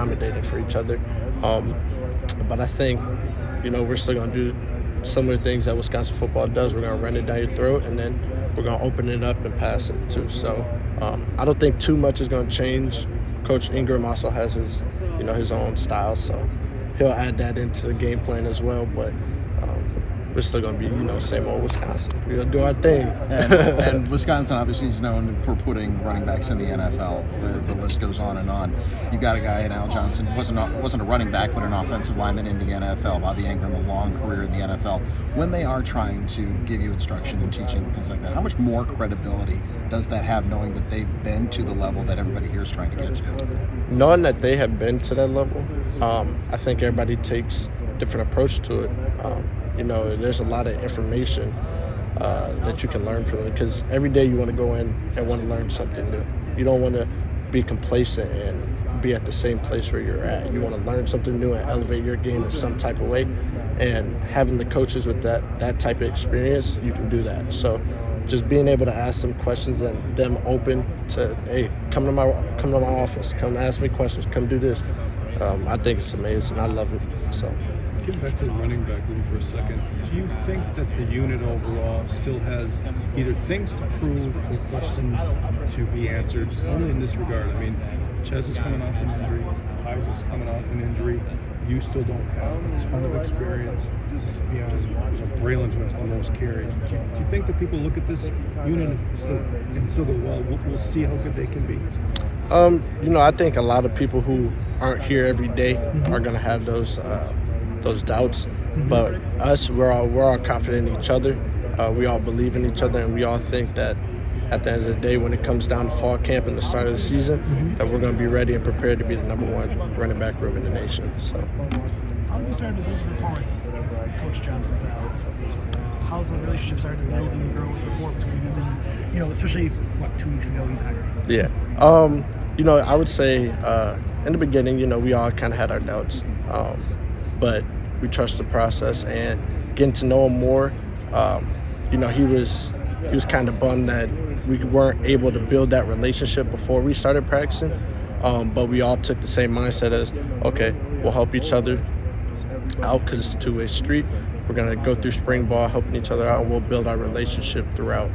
accommodating for each other. But I think, we're still going to do some of the things that Wisconsin football does. We're going to run it down your throat, and then we're going to open it up and pass it too. So I don't think too much is going to change. Coach Ingram also has his own style, so he'll add that into the game plan as well. But we're still going to be, same old Wisconsin. We're going to do our thing. And Wisconsin obviously is known for putting running backs in the NFL. The list goes on and on. You got a guy in Al Johnson, wasn't a running back, but an offensive lineman in the NFL. Bobby Ingram, a long career in the NFL. When they are trying to give you instruction and teaching, things like that, how much more credibility does that have, knowing that they've been to the level that everybody here is trying to get to? Knowing that they have been to that level, I think everybody takes a different approach to it. There's a lot of information that you can learn from it, because every day you want to go in and want to learn something new. You don't want to be complacent and be at the same place where you're at. You want to learn something new and elevate your game in some type of way. And having the coaches with that type of experience, you can do that. So just being able to ask them questions and them open to, hey, come to my office, come ask me questions, come do this. I think it's amazing. I love it. So. Getting back to the running back room for a second, do you think that the unit overall still has either things to prove or questions to be answered, only in this regard? I mean, Ches is coming off an injury, Isaac's coming off an injury. You still don't have a ton of experience beyond Braylon, who has the most carries. Do you think that people look at this unit and still go, well, we'll see how good they can be? I think a lot of people who aren't here every day are going to have those doubts, but us, we're all confident in each other. We all believe in each other, and we all think that at the end of the day, when it comes down to fall camp and the start of the season, that we're going to be ready and prepared to be the number one running back room in the nation. So, how have you started to build a rapport with Coach Johnson? How's the relationship started to build and grow with rapport between him and, especially 2 weeks ago he's hired? Yeah, I would say in the beginning, we all kind of had our doubts, but we trust the process, and getting to know him more. He was kind of bummed that we weren't able to build that relationship before we started practicing, but we all took the same mindset as, okay, we'll help each other out because it's a two-way street. We're going to go through spring ball helping each other out, and we'll build our relationship throughout.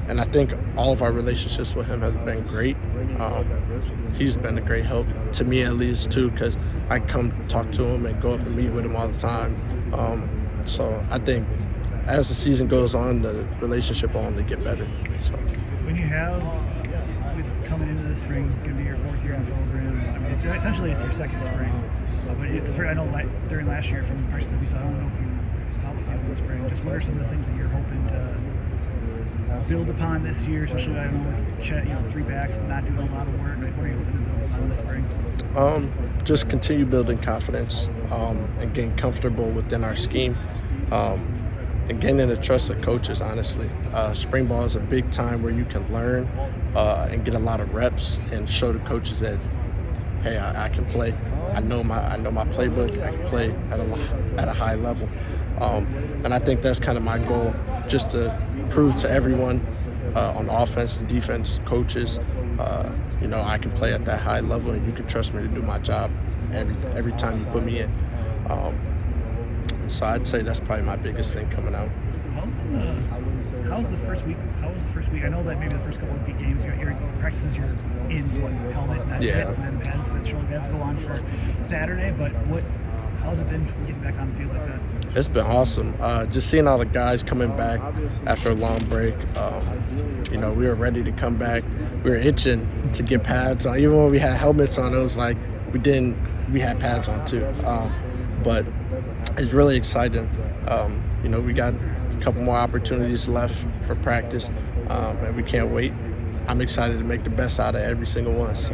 And I think all of our relationships with him have been great. He's been a great help to me, at least, too, because I come talk to him and go up and meet with him all the time. So I think as the season goes on, the relationship will only get better. So. When you have, with coming into the spring, going to be your fourth year on the program, I mean, it's your second spring. But I know during last year from the practices that we saw, I don't know if you saw the field in the spring. Just what are some of the things that you're hoping to build upon this year, especially, I don't know, with Chet, 3 backs, not doing a lot of work? What are you hoping to build upon this spring? Just continue building confidence and getting comfortable within our scheme. And gaining the trust of coaches, honestly. Spring ball is a big time where you can learn and get a lot of reps and show the coaches that, hey, I can play. I know my playbook. I can play at a high level. And I think that's kind of my goal, just to prove to everyone on offense and defense, coaches, I can play at that high level, and you can trust me to do my job every time you put me in. So I'd say that's probably my biggest thing coming out. How's the first week? I know that maybe the first couple of big games, your practices, you're in helmet, and that's it, and then the shoulder pads go on for Saturday. But how's it been getting back on the field like that? It's been awesome. Just seeing all the guys coming back after a long break. We were ready to come back. We were itching to get pads on. Even when we had helmets on, it was like we had pads on too. But it's really exciting. We got a couple more opportunities left for practice, and we can't wait. I'm excited to make the best out of every single one. So.